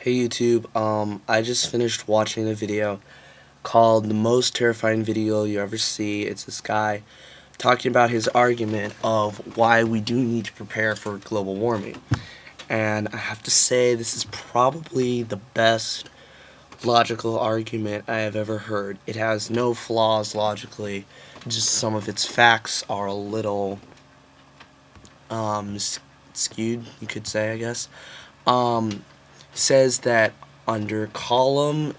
Hey YouTube, I just finished watching a video called The Most Terrifying Video You Ever See. It's this guy talking about his argument of why we do need to prepare for global warming. And I have to say, this is probably the best logical argument I have ever heard. It has no flaws logically, just some of its facts are a little, skewed, you could say, I guess. Says that under column,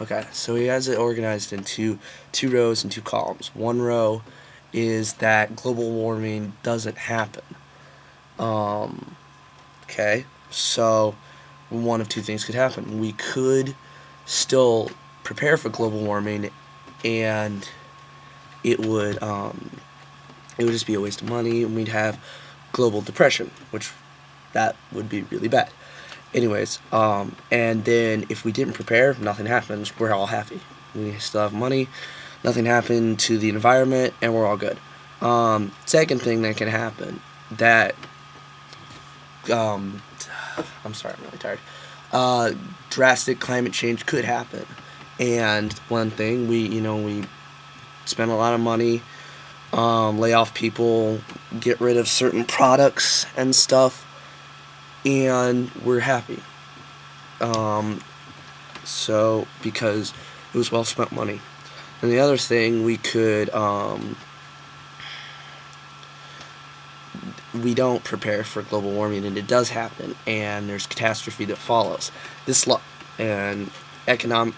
okay, so he has it organized in two rows and two columns. One row is that global warming doesn't happen. Okay, so one of two things could happen. We could still prepare for global warming, and it would just be a waste of money, and we'd have global depression, which that would be really bad. Anyways, and then if we didn't prepare, nothing happens. We're all happy. We still have money. Nothing happened to the environment, and we're all good. Second thing that can happen, that, I'm sorry, I'm really tired. Drastic climate change could happen. And one thing, we spend a lot of money, lay off people, get rid of certain products and stuff, and we're happy. So because it was well spent money. And the other thing, we don't prepare for global warming, and it does happen, and there's catastrophe that follows. And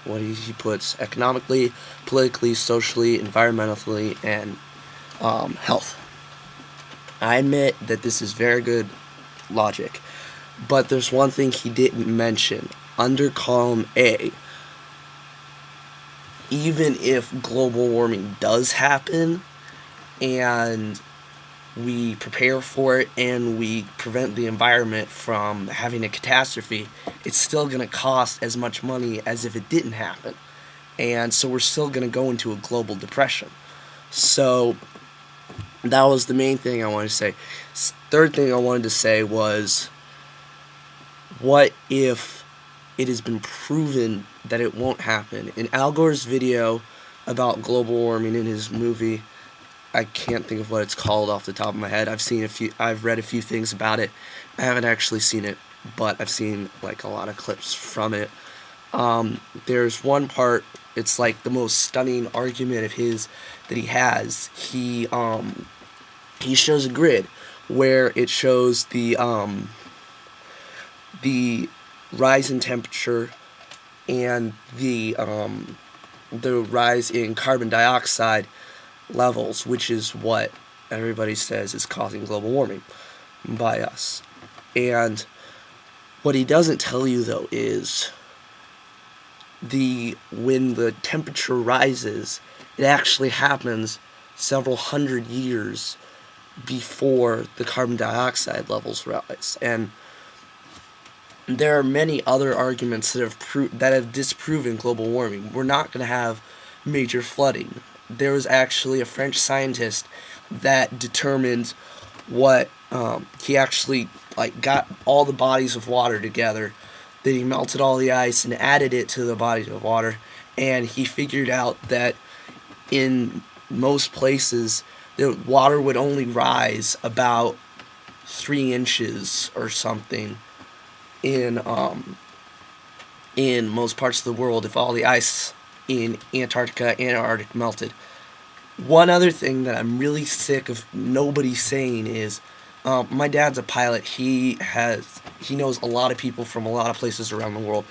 what he puts economically, politically, socially, environmentally, and health. I admit that this is very good logic. But there's one thing he didn't mention. Under column A, even if global warming does happen, and we prepare for it, and we prevent the environment from having a catastrophe, it's still going to cost as much money as if it didn't happen. And so we're still going to go into a global depression. So that was the main thing I wanted to say. Third thing I wanted to say was, what if it has been proven that it won't happen? In Al Gore's video about global warming in his movie, I can't think of what it's called off the top of my head. I've read a few things about it. I haven't actually seen it, but I've seen like a lot of clips from it. There's one part, it's like the most stunning argument of his that he has. He shows a grid where it shows the rise in temperature and the rise in carbon dioxide levels, which is what everybody says is causing global warming by us. And what he doesn't tell you, though, is when the temperature rises, it actually happens several hundred years before the carbon dioxide levels rise. And there are many other arguments that have disproven global warming. We're not going to have major flooding. There was actually a French scientist that determined he actually got all the bodies of water together. Then he melted all the ice and added it to the bodies of water, and he figured out that in most places the water would only rise about 3 inches or something in most parts of the world if all the ice in Antarctica and Arctic melted. One other thing that I'm really sick of nobody saying is, my dad's a pilot. He knows a lot of people from a lot of places around the world,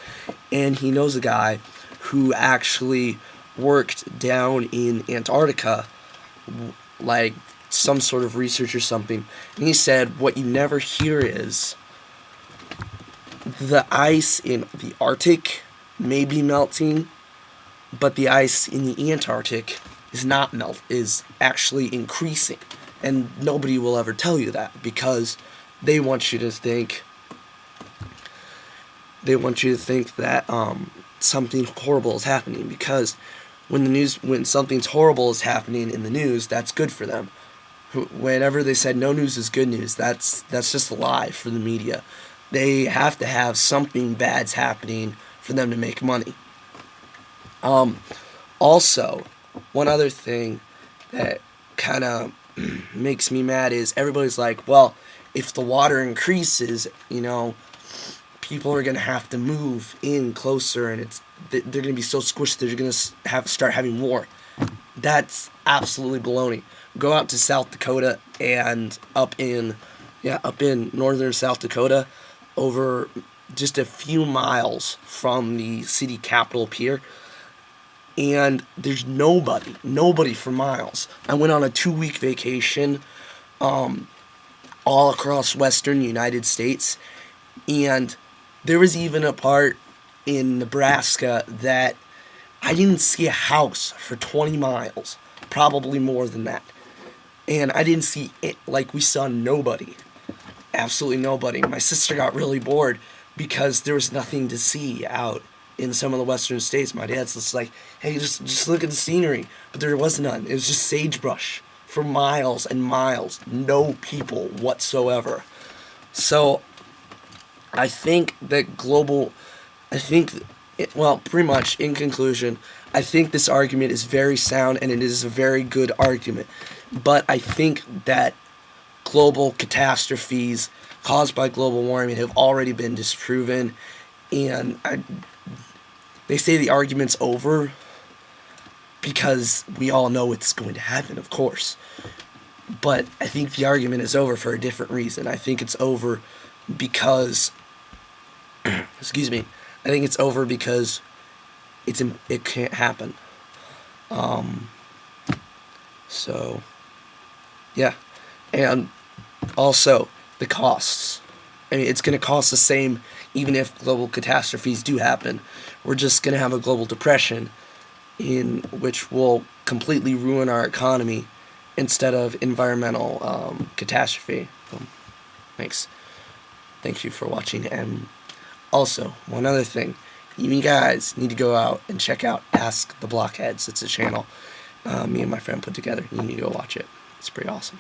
and he knows a guy who actually worked down in Antarctica, like some sort of research or something, and he said what you never hear is the ice in the Arctic may be melting, but the ice in the Antarctic is actually increasing. And nobody will ever tell you that, because they want you to think that something horrible is happening, because when something's horrible is happening in the news, that's good for them. Whenever they said no news is good news, that's just a lie for the media. They have to have something bad's happening for them to make money. Also, one other thing that kind of makes me mad is everybody's like, well, if the water increases, people are gonna have to move in closer, and they're gonna be so squished they're gonna start having war. That's absolutely baloney. Go out to South Dakota and up in northern South Dakota, over just a few miles from the city capital Pierre, and there's nobody for miles. I went on a 2-week vacation, all across western United States, and there was even a part in Nebraska that I didn't see a house for 20 miles, probably more than that. And I didn't see it, like we saw nobody. Absolutely nobody. My sister got really bored because there was nothing to see out in some of the western states. My dad's just like, hey, just look at the scenery. But there was none. It was just sagebrush for miles and miles. No people whatsoever. So I think that pretty much in conclusion, I think this argument is very sound and it is a very good argument. But I think that global catastrophes caused by global warming have already been disproven, and they say the argument's over because we all know it's going to happen, of course. But I think the argument is over for a different reason. I think it's over because excuse me. I think it's over because it can't happen. So yeah. And also the costs. I mean, it's going to cost the same even if global catastrophes do happen. We're just going to have a global depression in which will completely ruin our economy instead of environmental catastrophe. Thanks. Thank you for watching. And also, one other thing. You guys need to go out and check out Ask the Blockheads. It's a channel me and my friend put together. You need to go watch it. It's pretty awesome.